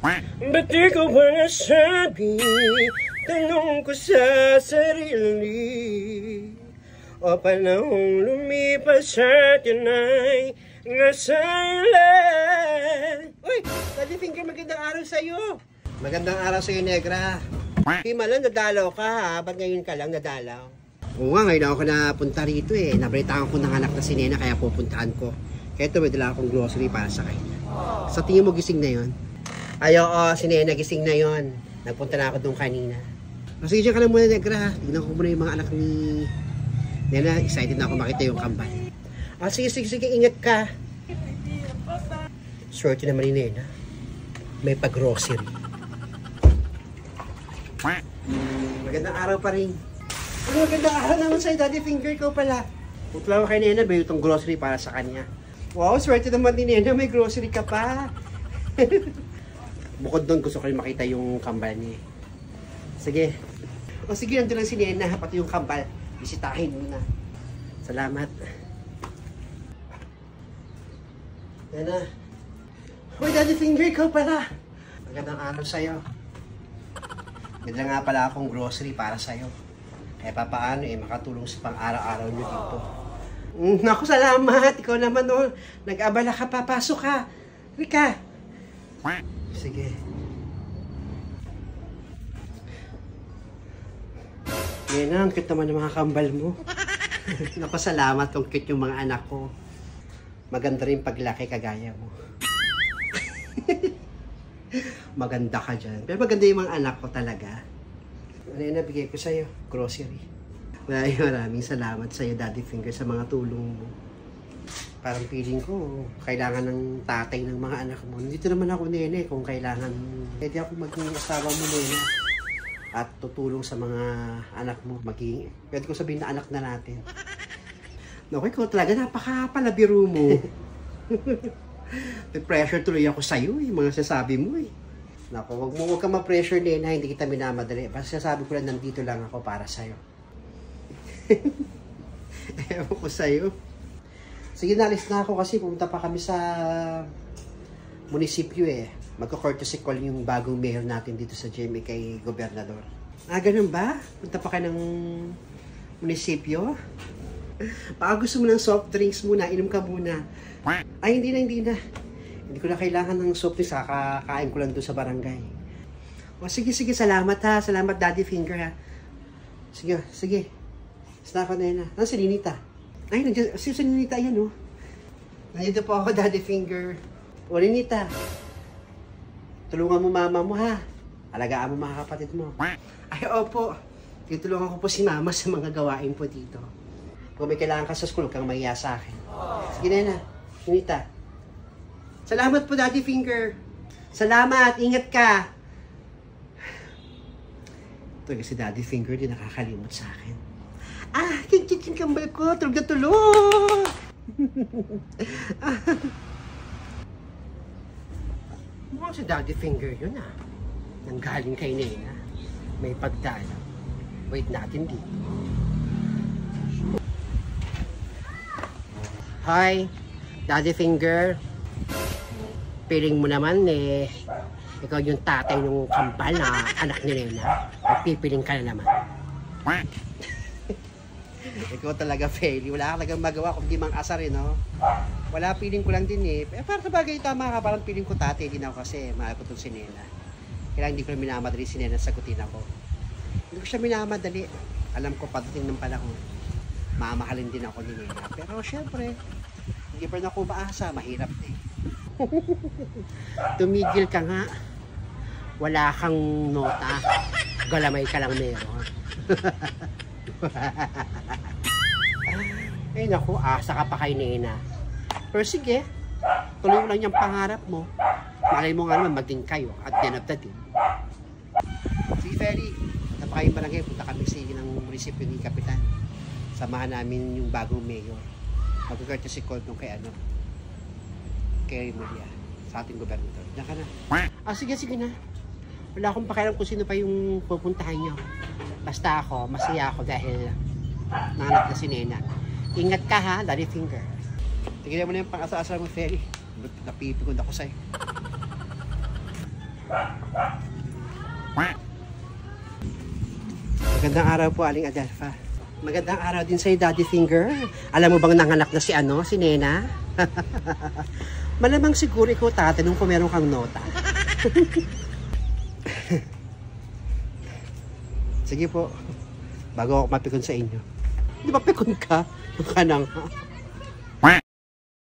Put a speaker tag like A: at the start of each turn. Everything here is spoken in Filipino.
A: Ba't di ko ba nasabi? Tanong ko sa sarili. O panahong lumipas sa atin ay nasailan. Uy! Daddy Finger, magandang araw sa'yo. Magandang araw sa'yo, Negra. Himala, nadalaw ka ha? Ba't ngayon ka lang nadalaw? Oo nga, ngayon ako napunta rito eh. Nabalitaan ko ng anak na si Nena kaya pupuntahan ko. Kaya ito, may dala akong grocery para sa kanya. Sa tingin mo gising na yon? Ay, oo, si Nena gising na yon. Nagpunta na ako doon kanina. Sige, dyan ka lang muna, Negra. Tignan ko muna yung mga anak ni Nena. Excited na ako makita yung kambal. Sige, ingat ka. Swerte naman ni Nena. May pag-grocery. Magandang araw pa rin. Magandang araw naman sa'yo, Daddy Finger ko pala. Punta lang kay Nena, may itong grocery para sa kanya. Wow, swerte naman ni Nena, may grocery ka pa. Bukod doon, gusto ko rin makita yung kambal niya. Sige. Sige, nandun lang si Nena, pati yung kambal. Bisitahin mo na. Salamat. Nena. Uy, Daddy Finger, ikaw pala. Magandang araw sa'yo. May dala nga pala akong grocery para sa'yo. Eh, papaano eh, makatulong sa pang-araw-araw nyo dito. Naku, salamat. Ikaw naman, no. Nag-abala ka, papasok ka. Rika. Sige. Nena, ang cute naman ng mga kambal mo. Naku, salamat kung cute yung mga anak ko. Maganda rin paglaki kagaya mo. Maganda ka dyan. Pero maganda yung mga anak ko talaga. Nena, bigay ko sa'yo. Grocery. Maraming salamat sa'yo, Daddy Finger, sa mga tulong mo. Parang feeling ko, kailangan ng tatay ng mga anak mo. Nandito naman ako, Nene, kung kailangan. Pwede ako maging asawa mo, Nene. At tutulong sa mga anak mo. Pwede ko sabihin na anak na natin. Naku, ikaw talaga, napaka-palabiro mo. May pressure tuloy ako sa'yo, yung mga sasabi mo eh. Naku, huwag kang ma-pressure, Nena, hindi kita minamadali. Basta sasabi ko lang, nandito lang ako para sa'yo. Ewan ko sa'yo. Sige, nalis na ako kasi pumunta pa kami sa munisipyo eh. Magka-courtesy call yung bagong mayor natin dito sa GMA kay Gobernador. Ganun ba? Punta pa ka ng munisipyo? Baka gusto mo ng soft drinks muna, inom ka muna. Ay, hindi na. Hindi ko na kailangan ng soft drinks, kakain ko lang doon sa barangay. Sige, salamat ha. Salamat, Daddy Finger ha. Sige. Basta ako, Nena. Si Ninita? Ay, si Ninita, ayan oh. Nandito po ako, Daddy Finger. O, Ninita. Tulungan mo mama mo ha. Alagaan mo mga kapatid mo. Ay, opo. Tutulungan ko po si mama sa mga gawain po dito. Kung may kailangan ka sa school, kang mahiya sa akin. Sige, Nena. Ninita. Salamat po, Daddy Finger. Salamat. Ingat ka. Ito kasi Daddy Finger, di nakakalimot sa akin. King kambal ko. Tulog na tulog. Mukhang si Daddy Finger yun Nanggaling kay Nena. May pagdala. Wait natin dito. Hi, Daddy Finger. Piling mo naman ikaw yung tatay ng kambal na anak ni Nena. Pipiling ka na naman. Ikaw talaga, Feli. Wala ka talagang magawa kung di mang asar no? Wala, piling ko lang din para sa bagay, tama ka. Parang piling ko tatay din ako kasi mahal ko itong si Nena. Kailangan hindi ko na minamadali si Nena sagutin ako. Hindi ko siya minamadali. Alam ko padating ng panahon. Mamahalin din ako ni Nena. Pero syempre, hindi pa na ako maasa. Mahirap Tumigil ka nga. Wala kang nota. Galamay ka lang meron. Ay naku, asa ka pa kay Nena. Pero sige, tuloy mo lang yung pangarap mo. Malay mo nga naman maging kayo at the end of the day. Sige, Feli. Napakain pa lang kayo. Punta kami sa ng munisipyo ni Kapitan. Samahan namin yung bagong mayor. Mag-courtesy call nung kay kay Maria, sa ating gobernador. Diyan ka na. Sige na. Wala akong pakialam kung sino pa yung pupuntahan nyo. Basta ako, masaya ako dahil nanganak na si Nena. Ingat ka ha, Daddy Finger. Tignan mo na yung pang-asa-asa mo, Feli. Napipigod ako sa'yo. Magandang araw po, Aling Adelfa. Magandang araw din sa'yo, Daddy Finger. Alam mo bang nanganak na si Nena? Malamang siguro ikaw tatanong kung meron kang nota. Sige po, bago ako mapikon sa inyo. Di ba pikon ka? Yung kanang